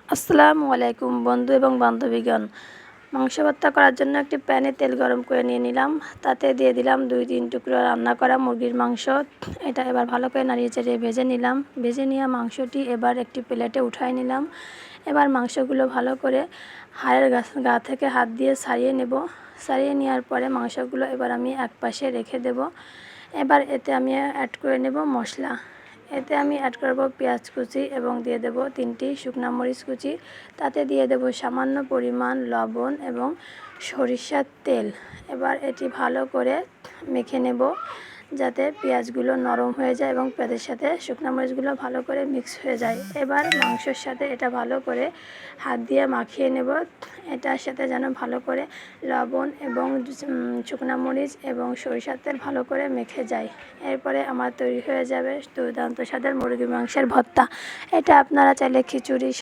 আসসালামু আলাইকুম বন্ধু এবং বান্ধবীগণ। মাংস ভর্তা করার জন্য একটি প্যানে তেল গরম করে নিয়ে নিলাম। তাতে দিয়ে দিলাম 2-3 টুকরো রান্না করা মুরগির মাংস। এটা এবার ভালো করে নাড়িয়ে চাড়িয়ে ভেজে নিলাম। ভেজে নেওয়া মাংসটি এবার একটি প্লেটে উঠাই নিলাম। এবার মাংসগুলো ভালো করে হাড়ের গা থেকে হাত দিয়ে ছাড়িয়ে নেব। ছাড়িয়ে নেওয়ার পরে মাংসগুলো এবার আমি এক পাশে রেখে দেব। এবার এতে আমি অ্যাড করে নেব মশলা। এতে আমি অ্যাড করব পেঁয়াজ কুচি এবং দিয়ে দেব 3টি শুকনো মরিচ কুচি। তাতে দিয়ে দেব সামান্য পরিমাণ লবণ এবং সরিষার তেল। এবার এটি ভালো করে মেখে নেব যাতে পেঁয়াজগুলো নরম হয়ে যায় এবং পেঁয়াজের সাথে শুকনো মরিচগুলো ভালো করে মিক্স হয়ে যায়। এবার মাংসের সাথে এটা ভালো করে হাত দিয়ে মাখিয়ে নেব। এটার সাথে যেন ভালো করে লবণ এবং শুকনো মরিচ এবং সরিষার তেল ভালো করে মেখে যায়। এরপরে আমার তৈরি হয়ে যাবে দুর্দান্ত স্বাদের মুরগির মাংসের ভর্তা। এটা আপনারা চাইলে খিচুড়ি